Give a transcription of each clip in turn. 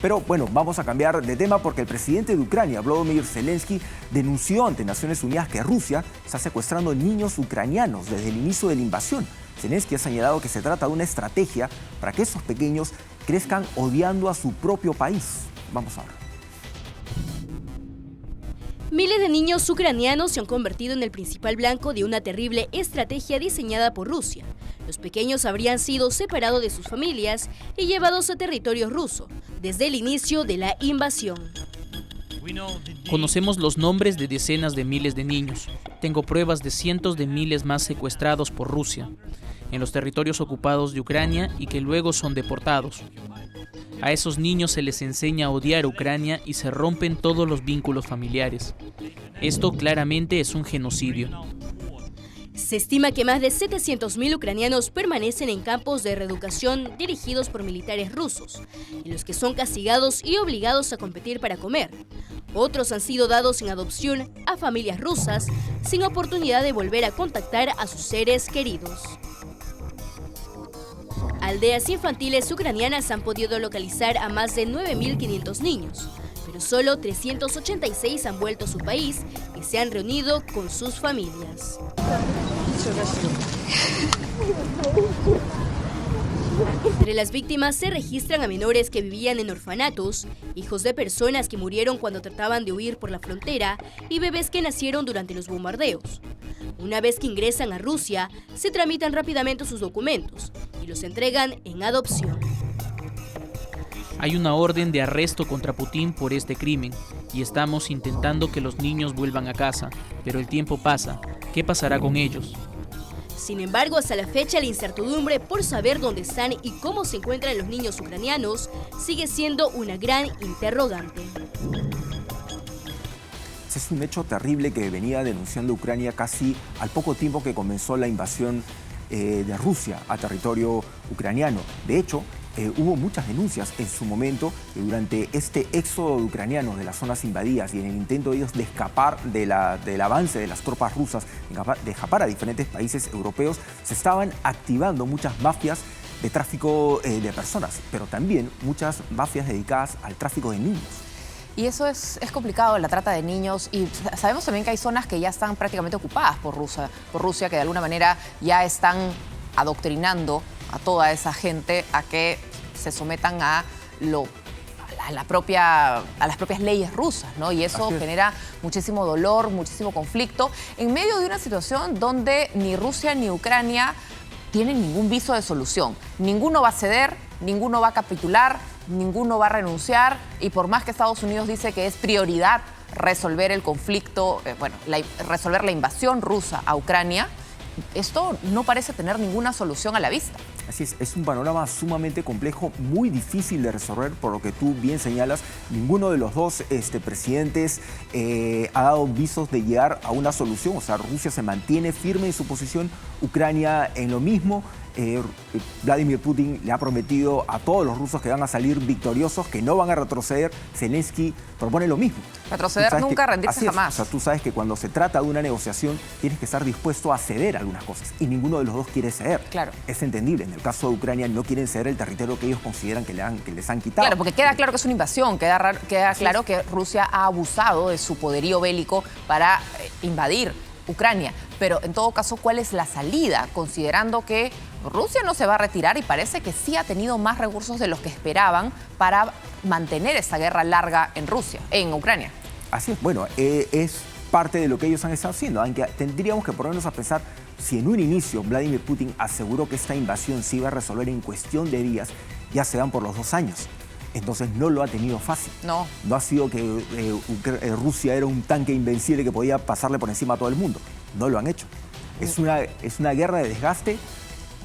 Pero bueno, vamos a cambiar de tema porque el presidente de Ucrania, Volodymyr Zelensky, denunció ante Naciones Unidas que Rusia está secuestrando niños ucranianos desde el inicio de la invasión. Zelensky ha señalado que se trata de una estrategia para que esos pequeños crezcan odiando a su propio país. Vamos a ver. Miles de niños ucranianos se han convertido en el principal blanco de una terrible estrategia diseñada por Rusia. Los pequeños habrían sido separados de sus familias y llevados a territorio ruso desde el inicio de la invasión. Conocemos los nombres de decenas de miles de niños. Tengo pruebas de cientos de miles más secuestrados por Rusia en los territorios ocupados de Ucrania y que luego son deportados. A esos niños se les enseña a odiar Ucrania y se rompen todos los vínculos familiares. Esto claramente es un genocidio. Se estima que más de 700.000 ucranianos permanecen en campos de reeducación dirigidos por militares rusos, en los que son castigados y obligados a competir para comer. Otros han sido dados en adopción a familias rusas sin oportunidad de volver a contactar a sus seres queridos. Aldeas infantiles ucranianas han podido localizar a más de 9.500 niños, pero solo 386 han vuelto a su país y se han reunido con sus familias. Entre las víctimas se registran a menores que vivían en orfanatos, hijos de personas que murieron cuando trataban de huir por la frontera y bebés que nacieron durante los bombardeos. Una vez que ingresan a Rusia, se tramitan rápidamente sus documentos y los entregan en adopción. Hay una orden de arresto contra Putin por este crimen y estamos intentando que los niños vuelvan a casa, pero el tiempo pasa. ¿Qué pasará con ellos? Sin embargo, hasta la fecha la incertidumbre por saber dónde están y cómo se encuentran los niños ucranianos sigue siendo una gran interrogante. Es un hecho terrible que venía denunciando Ucrania casi al poco tiempo que comenzó la invasión de Rusia a territorio ucraniano. De hecho, hubo muchas denuncias en su momento que durante este éxodo de ucranianos de las zonas invadidas y en el intento de ellos de escapar del avance de las tropas rusas, de escapar a diferentes países europeos, se estaban activando muchas mafias de tráfico de personas, pero también muchas mafias dedicadas al tráfico de niños. Y eso es complicado, la trata de niños, y sabemos también que hay zonas que ya están prácticamente ocupadas por Rusia, que de alguna manera ya están adoctrinando a toda esa gente a que se sometan a las propias leyes rusas, ¿no? Y eso genera muchísimo dolor, muchísimo conflicto, en medio de una situación donde ni Rusia ni Ucrania tienen ningún viso de solución. Ninguno va a ceder, ninguno va a capitular, ninguno va a renunciar, y por más que Estados Unidos dice que es prioridad resolver el conflicto, resolver la invasión rusa a Ucrania, esto no parece tener ninguna solución a la vista. Así es un panorama sumamente complejo, muy difícil de resolver, por lo que tú bien señalas. Ninguno de los dos presidentes ha dado visos de llegar a una solución. O sea, Rusia se mantiene firme en su posición, Ucrania en lo mismo. Vladimir Putin le ha prometido a todos los rusos que van a salir victoriosos, que no van a retroceder. Zelensky propone lo mismo. Retroceder nunca, rendirse jamás. O sea, tú sabes que cuando se trata de una negociación tienes que estar dispuesto a ceder algunas cosas y ninguno de los dos quiere ceder. Claro. Es entendible. En el caso de Ucrania no quieren ceder el territorio que ellos consideran que les han quitado. Claro, porque queda claro que es una invasión, queda claro que Rusia ha abusado de su poderío bélico para invadir Ucrania. Pero en todo caso, ¿cuál es la salida? Considerando que Rusia no se va a retirar y parece que sí ha tenido más recursos de los que esperaban para mantener esa guerra larga en Ucrania. Así es, bueno, es parte de lo que ellos han estado haciendo, aunque tendríamos que ponernos a pensar si en un inicio Vladimir Putin aseguró que esta invasión se iba a resolver en cuestión de días, ya se dan por los 2 años. Entonces no lo ha tenido fácil. No ha sido que Rusia era un tanque invencible que podía pasarle por encima a todo el mundo. No lo han hecho. Es una guerra de desgaste.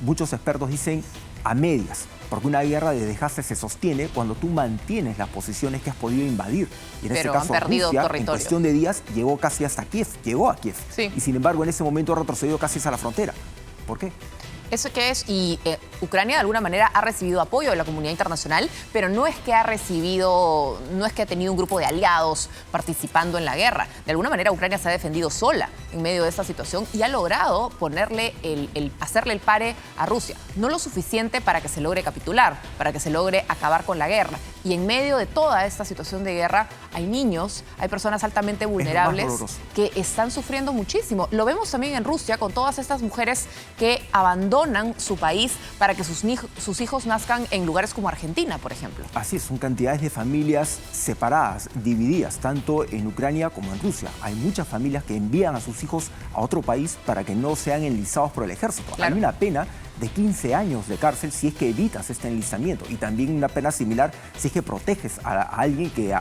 Muchos expertos dicen a medias, porque una guerra de desgaste se sostiene cuando tú mantienes las posiciones que has podido invadir. Y en este caso, Rusia, en cuestión de días, llegó casi hasta Kiev, llegó a Kiev. Sí. Y sin embargo, en ese momento ha retrocedido casi hasta la frontera. ¿Por qué? ¿Eso qué es? Y Ucrania de alguna manera ha recibido apoyo de la comunidad internacional, pero no es que ha tenido un grupo de aliados participando en la guerra. De alguna manera Ucrania se ha defendido sola en medio de esta situación y ha logrado hacerle el pare a Rusia. No lo suficiente para que se logre capitular, para que se logre acabar con la guerra, Y en medio de toda esta situación de guerra hay niños, hay personas altamente vulnerables que están sufriendo muchísimo. Lo vemos también en Rusia con todas estas mujeres que abandonan su país para que sus hijos nazcan en lugares como Argentina, por ejemplo. Así es, son cantidades de familias separadas, divididas, tanto en Ucrania como en Rusia. Hay muchas familias que envían a sus hijos a otro país para que no sean enlistados por el ejército. Claro. Hay una pena de 15 años de cárcel si es que evitas este enlistamiento, y también una pena similar si es que proteges a alguien que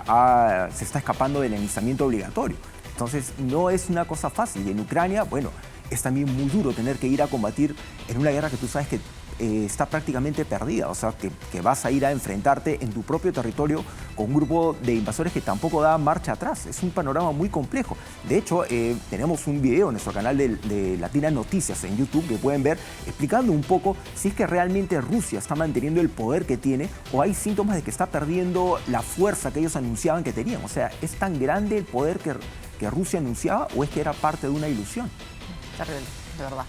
se está escapando del enlistamiento obligatorio. Entonces no es una cosa fácil. Y en Ucrania, bueno, es también muy duro tener que ir a combatir en una guerra que tú sabes que está prácticamente perdida, o sea, que vas a ir a enfrentarte en tu propio territorio con un grupo de invasores que tampoco da marcha atrás. Es un panorama muy complejo. De hecho, tenemos un video en nuestro canal de Latina Noticias en YouTube que pueden ver explicando un poco si es que realmente Rusia está manteniendo el poder que tiene o hay síntomas de que está perdiendo la fuerza que ellos anunciaban que tenían. O sea, ¿es tan grande el poder que Rusia anunciaba o es que era parte de una ilusión? Terrible, de verdad.